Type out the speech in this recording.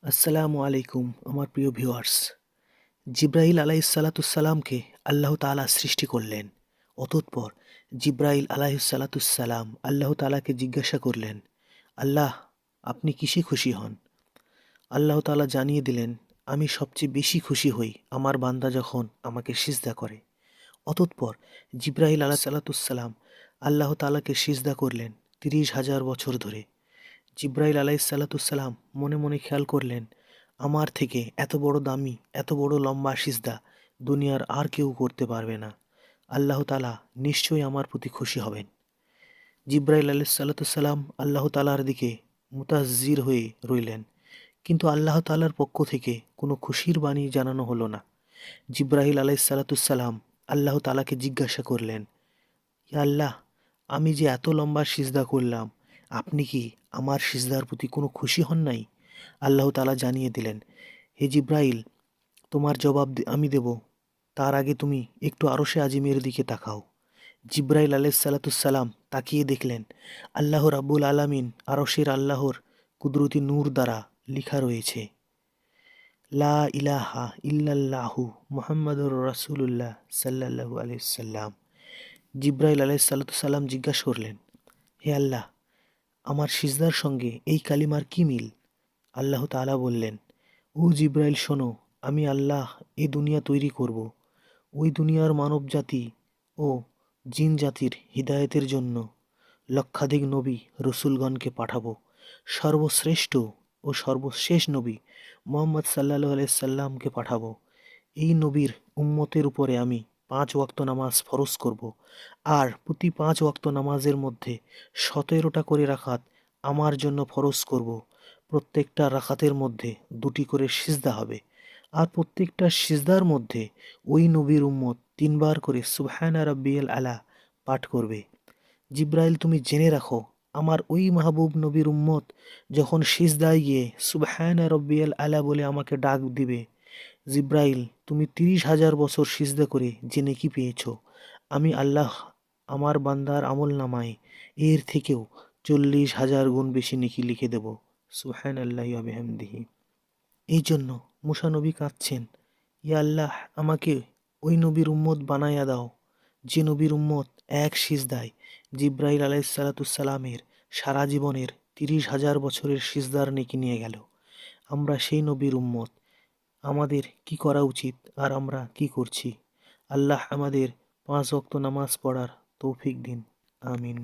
আসসালামু আলাইকুম আমার প্রিয় ভিউয়ার্স। জিব্রাইল আলাইহিসসালাতুসসালামকে আল্লাহ তাআলা সৃষ্টি করলেন। অতঃপর জিব্রাইল আলাইহিসসালাতুসসালাম আল্লাহ তাআলাকে জিজ্ঞাসা করলেন, আল্লাহ, আপনি কিসে খুশি হন? আল্লাহ তাআলা জানিয়ে দিলেন, আমি সবচেয়ে বেশি খুশি হই আমার বান্দা যখন আমাকে সিজদা করে। অতঃপর জিব্রাইল আলাইহিসসালাতুসসালাম আল্লাহ তাআলাকে সিজদা করলেন ৩০,০০০ বছর ধরে। জিব্রাইল আলাইহিসসালাতুসসালাম মনে মনে খেয়াল করলেন, আমার থেকে এত বড় দামি, এত বড় লম্বা সিজদা দুনিয়ার আর কেউ করতে পারবে না। আল্লাহ তাআলা নিশ্চয়ই আমার প্রতি খুশি হবেন। জিব্রাইল আলাইহিসসালাতুসসালাম আল্লাহ তাআলার দিকে মুতাজ্জির হয়ে রইলেন, কিন্তু আল্লাহ তাআলার পক্ষ থেকে কোনো খুশির বাণী জানানো হলো না। জিব্রাইল আলাইহিসসালাতুসসালাম আল্লাহ তাআলাকে জিজ্ঞাসা করলেন, ইয়া আল্লাহ, আমি যে এত লম্বা সিজদা করলাম, আপনি কি আমার সিজদার প্রতি কোনো খুশি হন নাই? আল্লাহ তাআলা জানিয়ে দিলেন, হে জিব্রাইল, তোমার জবাব আমি দেব, তার আগে তুমি একটু আরশে আজিমের দিকে তাকাও। জিব্রাইল আলাইহিসসালাতুসসালাম তাকিয়ে দেখলেন, আল্লাহ রাব্বুল আলামিন আরশের আল্লাহর কুদরতি নূর দ্বারা লিখা রয়েছে, লা ইলাহা ইল্লাল্লাহু মুহাম্মাদুর রাসূলুল্লাহ সাল্লাল্লাহু আলাইহি সাল্লাম। জিব্রাইল আলাইহিসসালাম জিজ্ঞাসা করলেন, হে আল্লাহ, আমার সিজদার সঙ্গে এই কালিমার কি মিল? আল্লাহ তাআলা বললেন, ও জিব্রাইল, শোনো, আমি আল্লাহ এই দুনিয়া তৈরি করব। ওই দুনিয়ার মানব জাতি ও জিন জাতির হিদায়াতের জন্য লক্ষাধিক নবী রসুলগণকে পাঠাবো। সর্বশ্রেষ্ঠ ও সর্বশেষ নবী মুহাম্মদ সাল্লাল্লাহু আলাইহি সাল্লামকে পাঠাবো। এই নবীর উম্মতের উপরে আমি ৫ ওয়াক্ত নামাজ ফরজ করব, আর প্রতি ৫ ওয়াক্ত নামাজের মধ্যে ১৭টা করে রাকাত আমার জন্য ফরজ করব। প্রত্যেকটা রাকাতের মধ্যে ২টি করে সিজদা হবে, আর প্রত্যেকটা সিজদার মধ্যে ওই নবীর উম্মত ৩ বার করে সুবহানা রাব্বিয়াল আলা পাঠ করবে। জিব্রাইল, তুমি জেনে রাখো, আমার ওই মাহবুব নবীর উম্মত যখন সিজদায় গিয়ে সুবহানা রাব্বিয়াল আলা বলে আমাকে ডাক দিবে, জিব্রাইল, তুমি ৩০,০০০ বছর সিজদা করে যে নেকি পেয়েছ, আমি আল্লাহ আমার বান্দার আমলনামায় এর থেকেও ৪০,০০০ গুণ বেশি নেকি লিখে দেব। সুবহানাল্লাহি ওয়া বিহামদিহি। এই জন্য মুসা নবী কাঁদছেন, ইয়া আল্লাহ, আমাকে ওই নবীর উম্মত বানাইয়া দাও যে নবীর উম্মত এক সিজদায় জিব্রাইল আলাইহিসসালামের সারা জীবনের ৩০,০০০ বছরের সিজদার নেকি নিয়ে গেল। আমরা সেই নবীর উম্মত। আমাদের কি করা উচিত আর আমরা কি করছি? আল্লাহ আমাদের ৫ ওয়াক্ত নামাজ পড়ার তৌফিক দিন। আমিন।